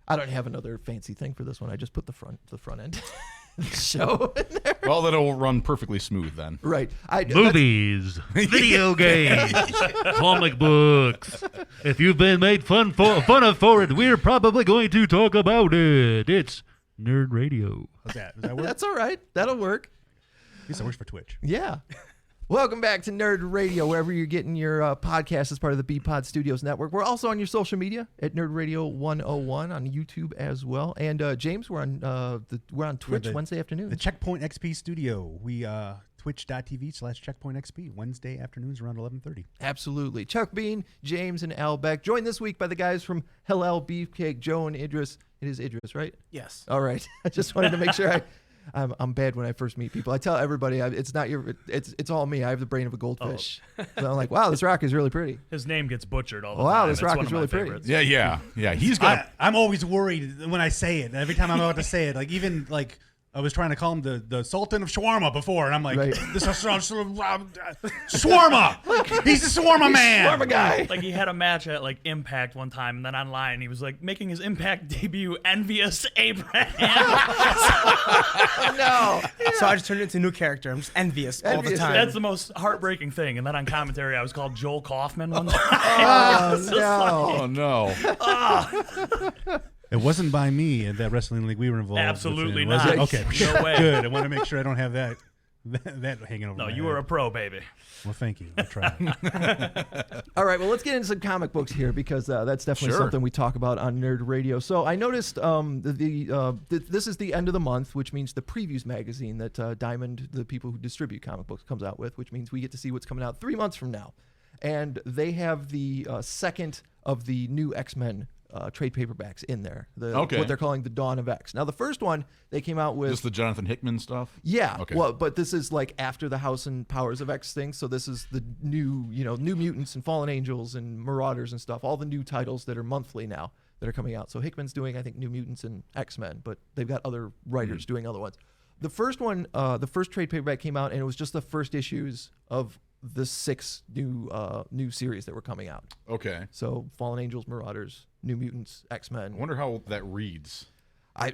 I don't have another fancy thing for this one. I just put the front end show in there. Well, that'll run perfectly smooth then. Right. Movies, video games, comic books. If you've been made fun of for it, we're probably going to talk about it. It's Nerd Radio. How's that? Does that work? That's all right. That'll work. At least that works for Twitch. Yeah. Welcome back to Nerd Radio, wherever you're getting your podcast as part of the B-Pod Studios Network. We're also on your social media at Nerd Radio 101 on YouTube as well. And James, we're on Twitch Wednesday afternoon. The Checkpoint XP Studio. We twitch.tv/CheckpointXP Wednesday afternoons around 11:30. Absolutely. Chuck Bean, James, and Al Beck. Joined this week by the guys from Halal, Beefcake, Joe, and Idris. It is Idris, right? Yes. All right. I just wanted to make sure I'm bad when I first meet people. I tell everybody it's not it's all me. I have the brain of a goldfish. So I'm like, wow, this rock is really pretty. His name gets butchered all the time. Wow, this It's rock one is of my really pretty. favorites. Yeah. He's got. I'm always worried when I say it. Every time I'm about to say it, like even like I was trying to call him the Sultan of Shawarma before, and I'm like, Right. this is Shawarma. He's the Shawarma man. Shawarma guy. Like he had a match at like Impact one time, and then online he was like making his Impact debut, Envious Abraham. No. So I just turned it into a new character. I'm just envious all the Envious. time. That's the most heartbreaking thing. And then on commentary, I was called Joel Kaufman one time. Oh, no. Oh no. It wasn't by me in that wrestling league we were involved. Absolutely with, was it? not. Okay, No way. Good. I want to make sure I don't have that hanging over. No, my you head. were a pro, baby. Well, thank you. I tried. All right, well, let's get into some comic books here because that's definitely Sure. something we talk about on Nerd Radio. So I noticed this is the end of the month, which means the previews magazine that Diamond, the people who distribute comic books, comes out with, which means we get to see what's coming out 3 months from now. And they have the second of the new XMen trade paperbacks in there. Okay. What they're calling the Dawn of X. Now, the first one they came out with. Just the Jonathan Hickman stuff? Yeah. Okay. Well, but this is like after the House and Powers of X thing. So this is the new Mutants and Fallen Angels and Marauders and stuff. All the new titles that are monthly now that are coming out. So Hickman's doing, I think, New Mutants and X-Men, but they've got other writers doing other ones. The first one, the first trade paperback came out, and it was just the first issues of the 6 new series that were coming out. Okay. So Fallen Angels, Marauders, New Mutants, X-Men. I wonder how that reads. A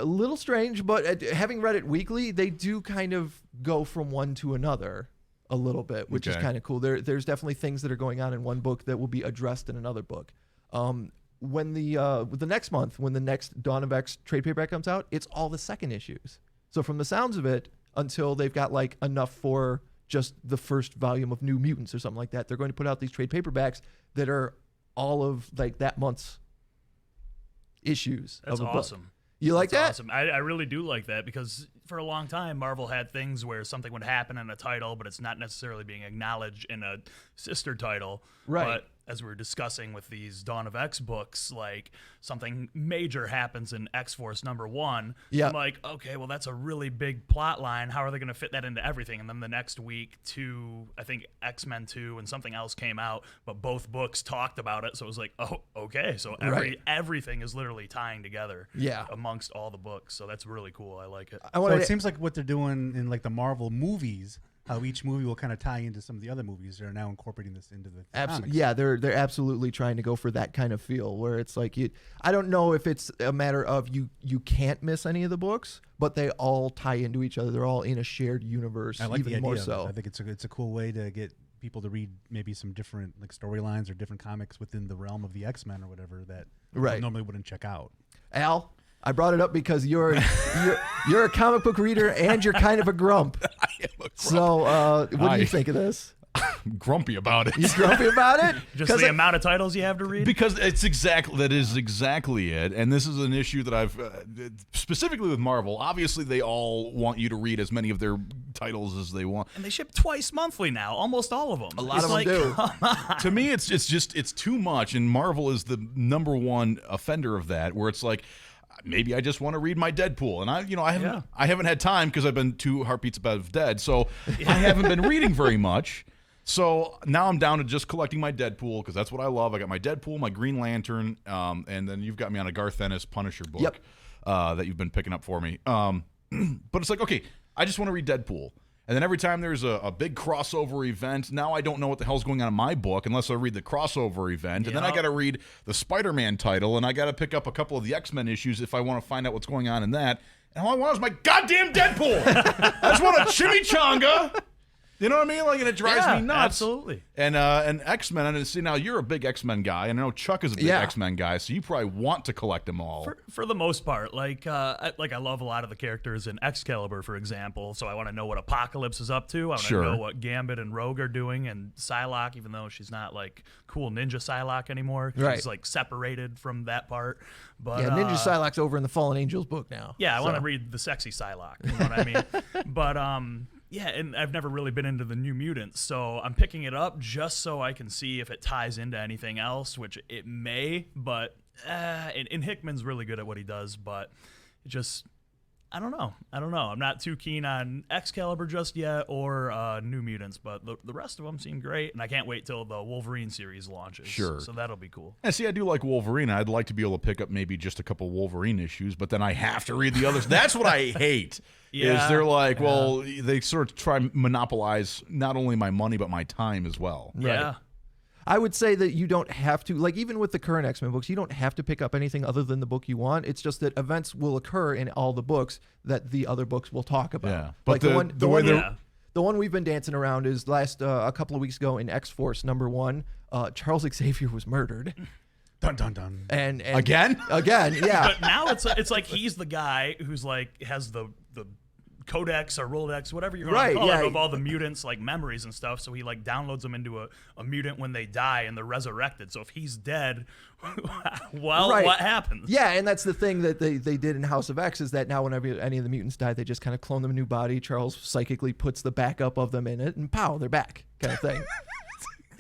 little strange, but having read it weekly, they do kind of go from one to another a little bit, which is kind of cool. There's definitely things that are going on in one book that will be addressed in another book. When the next month, when the next Dawn of X trade paperback comes out, it's all the second issues. So from the sounds of it, until they've got like enough for just the first volume of New Mutants or something like that, they're going to put out these trade paperbacks that are all of like that month's issues. That's of a awesome. Book. You like that? Awesome. I really do like that because for a long time, Marvel had things where something would happen in a title, but it's not necessarily being acknowledged in a sister title. Right. But as we're discussing with these Dawn of X books, like something major happens in X-Force #1. Yeah. I'm like, okay, well, that's a really big plot line. How are they going to fit that into everything? And then the next week, I think X-Men 2 and something else came out, but both books talked about it. So it was like, oh, okay. So everything is literally tying together amongst all the books. So that's really cool. I like it. So it seems like what they're doing in like the Marvel movies, how each movie will kind of tie into some of the other movies. They're now incorporating this into the comics. Yeah, they're absolutely trying to go for that kind of feel where it's like I don't know if it's a matter of you can't miss any of the books, but they all tie into each other. They're all in a shared universe. I like even the idea more of so. it. I think it's a cool way to get people to read maybe some different like storylines or different comics within the realm of the X-Men or whatever that people normally wouldn't check out. Al, I brought it up because you're a comic book reader and you're kind of a grump. I am a grump. So what do you think of this? I'm grumpy about it. You grumpy about it? Just the amount of titles you have to read? Because that is exactly it. And this is an issue that I've, specifically with Marvel, obviously they all want you to read as many of their titles as they want. And they ship twice monthly now, almost all of them. A lot of them do. To me, it's too much, and Marvel is the #1 offender of that, where it's like, maybe I just want to read my Deadpool, and I haven't had time because I've been 2 heartbeats above dead, so I haven't been reading very much. So now I'm down to just collecting my Deadpool because that's what I love. I got my Deadpool, my Green Lantern, and then you've got me on a Garth Ennis Punisher book that you've been picking up for me. But it's like, okay, I just want to read Deadpool. And then every time there's a big crossover event, now I don't know what the hell's going on in my book unless I read the crossover event. And then I got to read the Spider-Man title, and I got to pick up a couple of the X-Men issues if I want to find out what's going on in that. And all I want is my goddamn Deadpool. I just want a chimichanga. You know what I mean? Like, and it drives me nuts. Absolutely. And X-Men, and see, now you're a big X-Men guy, and I know Chuck is a big X-Men guy, so you probably want to collect them all. For the most part, I love a lot of the characters in Excalibur, for example. So I want to know what Apocalypse is up to. I want to know what Gambit and Rogue are doing, and Psylocke, even though she's not like cool ninja Psylocke anymore, she's like separated from that part. But Ninja Psylocke's over in the Fallen Angels book now. Yeah, I want to read the sexy Psylocke. You know what I mean? But yeah, and I've never really been into the New Mutants, so I'm picking it up just so I can see if it ties into anything else, which it may, but and Hickman's really good at what he does, but it just, I don't know. I'm not too keen on Excalibur just yet or New Mutants, but the rest of them seem great, and I can't wait till the Wolverine series launches. Sure. So that'll be cool. And see, I do like Wolverine. I'd like to be able to pick up maybe just a couple Wolverine issues, but then I have to read the others. That's what I hate. Is they're like, well, they sort of try to monopolize not only my money, but my time as well. Yeah. Right. I would say that you don't have to, like, even with the current X-Men books, you don't have to pick up anything other than the book you want. It's just that events will occur in all the books that the other books will talk about. Yeah. Like But the one we've been dancing around is a couple of weeks ago in X-Force #1, Charles Xavier was murdered. Dun dun dun. And Again, yeah. But now it's like he's the guy who's like has the codex or Rolodex, whatever you're going to call it, of all the mutants like memories and stuff. So he like downloads them into a mutant when they die and they're resurrected. So if he's dead, what happens? Yeah, and that's the thing that they did in House of X is that now whenever any of the mutants die, they just kind of clone them a new body. Charles psychically puts the backup of them in it, and pow, they're back, kind of thing.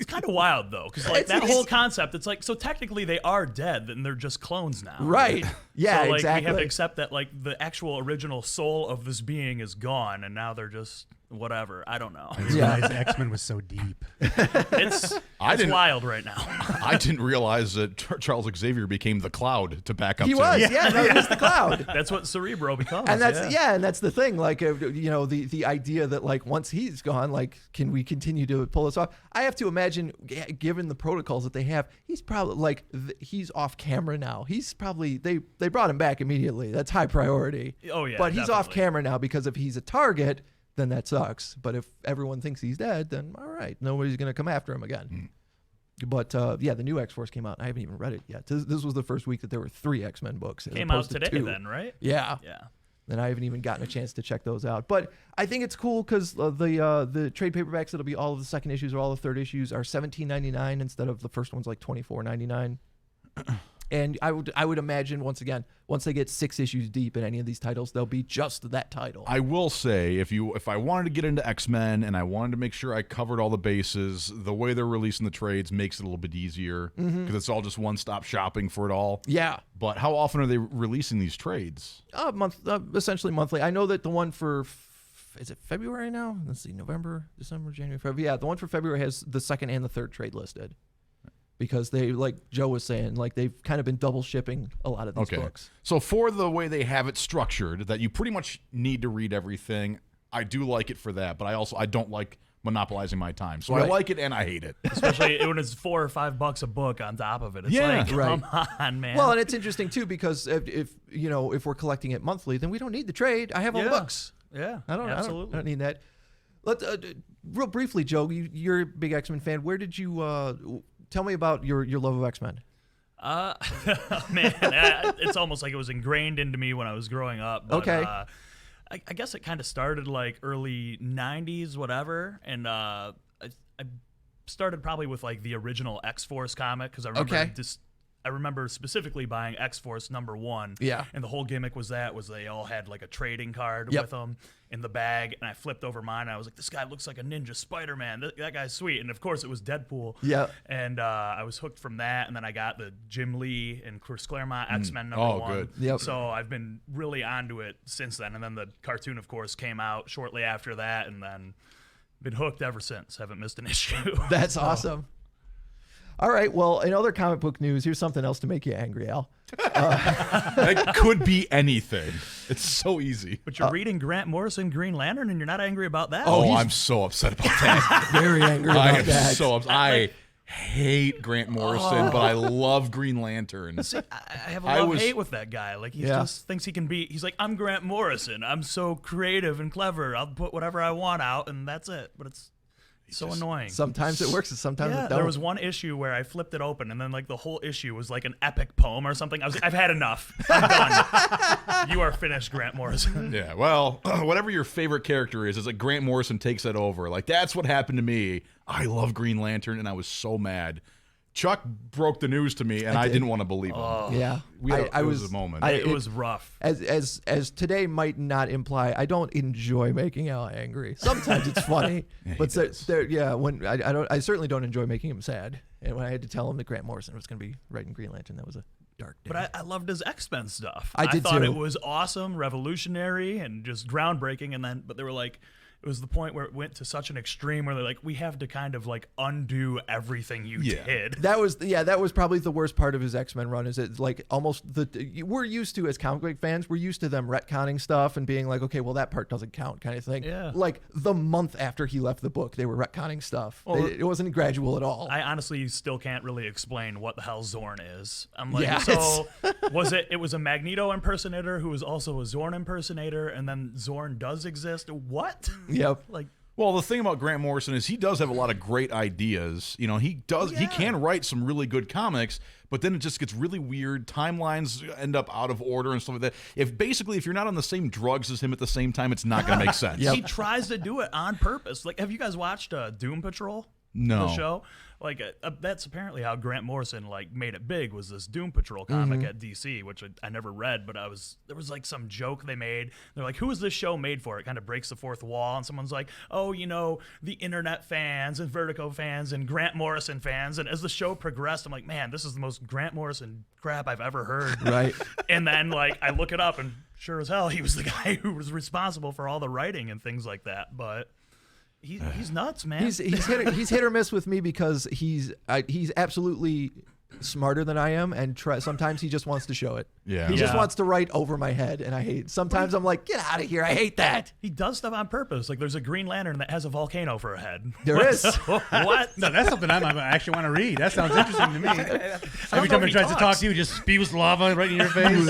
It's kind of wild though, because like that whole concept, it's like, so technically they are dead, and they're just clones now. Right. Yeah, so, like, exactly. We have to accept that like the actual original soul of this being is gone, and now they're just whatever. I don't know. Yeah, X-Men was so deep. It's wild right now. I didn't realize that Charles Xavier became the Cloud to back up. He to was, him. he's the Cloud. That's what Cerebro becomes. And that's the thing. Like, the idea that like once he's gone, like, can we continue to pull this off? I have to imagine, given the protocols that they have, he's probably like he's off camera now. He's probably they brought him back immediately. That's high priority. Oh yeah, but he's definitely off camera now because if he's a target, then that sucks. But if everyone thinks he's dead, then all right, nobody's gonna come after him again. But the new X-Force came out. I haven't even read it yet. This was the first week that there were 3 X-Men books. Came out today, then, right? Yeah. Yeah. And I haven't even gotten a chance to check those out. But I think it's cool because the trade paperbacks that'll be all of the second issues or all the third issues are $17.99 instead of the first one's like $24.99. And I would imagine, once again, once they get 6 issues deep in any of these titles, they'll be just that title. I will say, if I wanted to get into X-Men and I wanted to make sure I covered all the bases, the way they're releasing the trades makes it a little bit easier because it's all just one-stop shopping for it all. Yeah. But how often are they releasing these trades? Essentially monthly. I know that the one for is it February now? Let's see, November, December, January, February. Yeah, the one for February has the second and the third trade listed. Because they, like Joe was saying, like they've kind of been double shipping a lot of these books. So for the way they have it structured, that you pretty much need to read everything, I do like it for that. But I don't like monopolizing my time. So I like it and I hate it. Especially when it's $4 or $5 a book on top of it. It's like, come on, man. Well, and it's interesting too because if we're collecting it monthly, then we don't need the trade. I have all the books. Yeah, I don't need that. Let's real briefly, Joe. You're a big X-Men fan. Where did you? Tell me about your love of X-Men. Man, it's almost like it was ingrained into me when I was growing up. But, I guess it kind of started like early 90s, whatever. And I started probably with like the original X-Force comic because I remember specifically buying X-Force #1. Yeah. And the whole gimmick was they all had like a trading card with them in the bag. And I flipped over mine. And I was like, this guy looks like a ninja Spider-Man. That guy's sweet. And of course it was Deadpool. Yeah. And I was hooked from that. And then I got the Jim Lee and Chris Claremont X-Men #1. Good. Yep. So I've been really onto it since then. And then the cartoon, of course, came out shortly after that. And then been hooked ever since. Haven't missed an issue. That's awesome. All right. Well, in other comic book news, here's something else to make you angry, Al. It could be anything. It's so easy. But you're reading Grant Morrison Green Lantern, and you're not angry about that. Oh, I'm so upset about that. Very angry about I am that. so upset. I hate Grant Morrison, but I love Green Lantern. See, I have a love-hate with that guy. Like, he just thinks he can be... He's like, I'm Grant Morrison. I'm so creative and clever. I'll put whatever I want out, and that's it. But it's so annoying. Sometimes it works and sometimes it don't. There was one issue where I flipped it open, and then like the whole issue was like an epic poem or something. I've had enough. I'm done. You are finished, Grant Morrison. Yeah, well, whatever your favorite character is, it's like Grant Morrison takes that over. Like, that's what happened to me. I love Green Lantern, and I was so mad. Chuck broke the news to me, and I didn't want to believe him. Yeah, It was a moment. It was rough. As today might not imply, I don't enjoy making Al angry. Sometimes it's funny, but when I certainly don't enjoy making him sad. And when I had to tell him that Grant Morrison was going to be writing Green Lantern, that was a dark day. But I loved his X-Men stuff. I thought it was awesome, revolutionary, and just groundbreaking. But they were like, it was the point where it went to such an extreme where they're like, we have to kind of like undo everything you did. That was probably the worst part of his X-Men run. Is it like almost we're used to, as comic book fans, we're used to them retconning stuff and being like, okay, well that part doesn't count, kind of thing. Yeah. Like the month after he left the book, they were retconning stuff. It wasn't gradual at all. I honestly still can't really explain what the hell Zorn is. I'm like, Yeah, so it was a Magneto impersonator who was also a Zorn impersonator, and then Zorn does exist. What? Yep. Well, the thing about Grant Morrison is he does have a lot of great ideas. You know, he can write some really good comics, but then it just gets really weird. Timelines end up out of order and stuff like that. If you're not on the same drugs as him at the same time, it's not going to make sense. He tries to do it on purpose. Like, have you guys watched Doom Patrol? No. The show? Like, that's apparently how Grant Morrison like made it big, was this Doom Patrol comic at DC, which I never read, but there was like some joke they made. They're like, who is this show made for? It kind of breaks the fourth wall, and someone's like, oh, the internet fans and Vertigo fans and Grant Morrison fans. And as the show progressed, I'm like, man, this is the most Grant Morrison crap I've ever heard. Right. And then like I look it up, and sure as hell, he was the guy who was responsible for all the writing and things like that. But he's nuts, man. He's hit or miss with me because he's absolutely smarter than I am, and sometimes he just wants to show it. Yeah. He just wants to write over my head, and I hate. Sometimes I'm like, get out of here! I hate that. He does stuff on purpose. Like, there's a Green Lantern that has a volcano for a head. There is. What? No, that's something I actually want to read. That sounds interesting to me. Every time he tries to talk to you, just spews lava right in your face.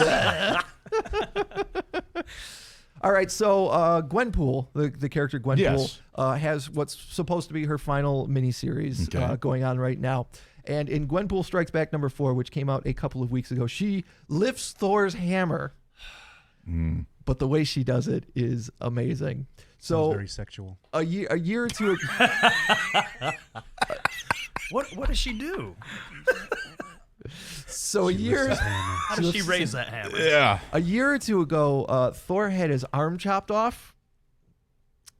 All right, so Gwenpool, the character Gwenpool, has what's supposed to be her final miniseries going on right now. And in Gwenpool Strikes Back #4, which came out a couple of weeks ago, she lifts Thor's hammer. But the way she does it is amazing. So very sexual. A year or two ago. What does she do? So how does she raise that hammer? Yeah. A year or two ago, Thor had his arm chopped off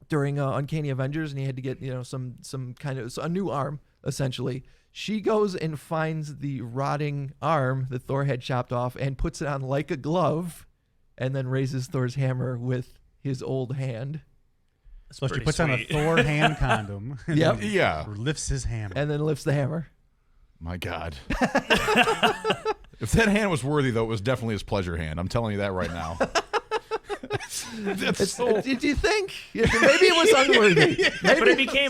during Uncanny Avengers, and he had to get some kind of a new arm essentially. She goes and finds the rotting arm that Thor had chopped off and puts it on like a glove, and then raises Thor's hammer with his old hand. So she puts on a Thor hand condom. Yep. Yeah. Lifts his hammer. And then lifts the hammer. My God. If that hand was worthy, though, it was definitely his pleasure hand. I'm telling you that right now. Did you think? Maybe it was unworthy. But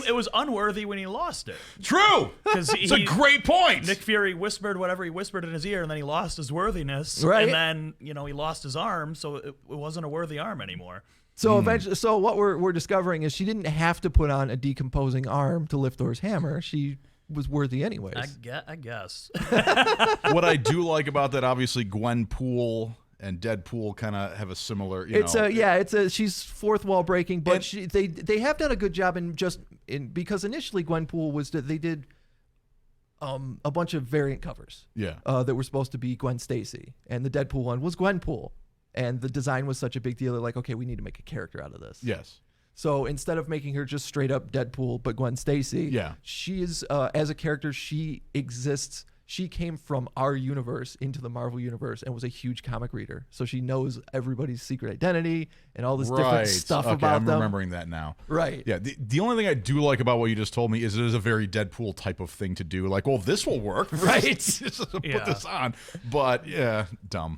it was unworthy when he lost it. True. It's a great point. Nick Fury whispered whatever he whispered in his ear, and then he lost his worthiness. Right. And then, he lost his arm, so it wasn't a worthy arm anymore. So eventually, what we're discovering is she didn't have to put on a decomposing arm to lift Thor's hammer. She was worthy anyways. I guess. What I do like about that, obviously, Gwenpool and Deadpool kind of have a similar. She's fourth wall breaking, but they have done a good job because initially Gwenpool they did a bunch of variant covers. Yeah. That were supposed to be Gwen Stacy, and the Deadpool one was Gwenpool, and the design was such a big deal. They're like, okay, we need to make a character out of this. Yes. So instead of making her just straight up Deadpool, but Gwen Stacy, she is as a character, she exists. she came from our universe into the Marvel universe and was a huge comic reader. So she knows everybody's secret identity and all this different stuff about them. I'm remembering that now. Right. Yeah. The only thing I do like about what you just told me is it is a very Deadpool type of thing to do. Like, well, this will work. Right. Just put this on. But yeah, dumb.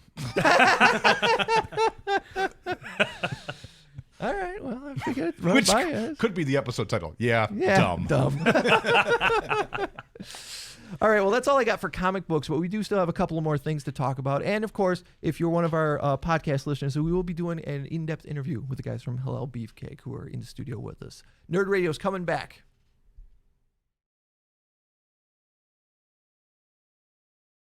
All right, well, I figured run Which by us. could be the episode title. Yeah, dumb. All right, well, that's all I got for comic books, but we do still have a couple of more things to talk about. And, of course, if you're one of our podcast listeners, we will be doing an in-depth interview with the guys from Halal Beefcake who are in the studio with us. Nerd Radio is coming back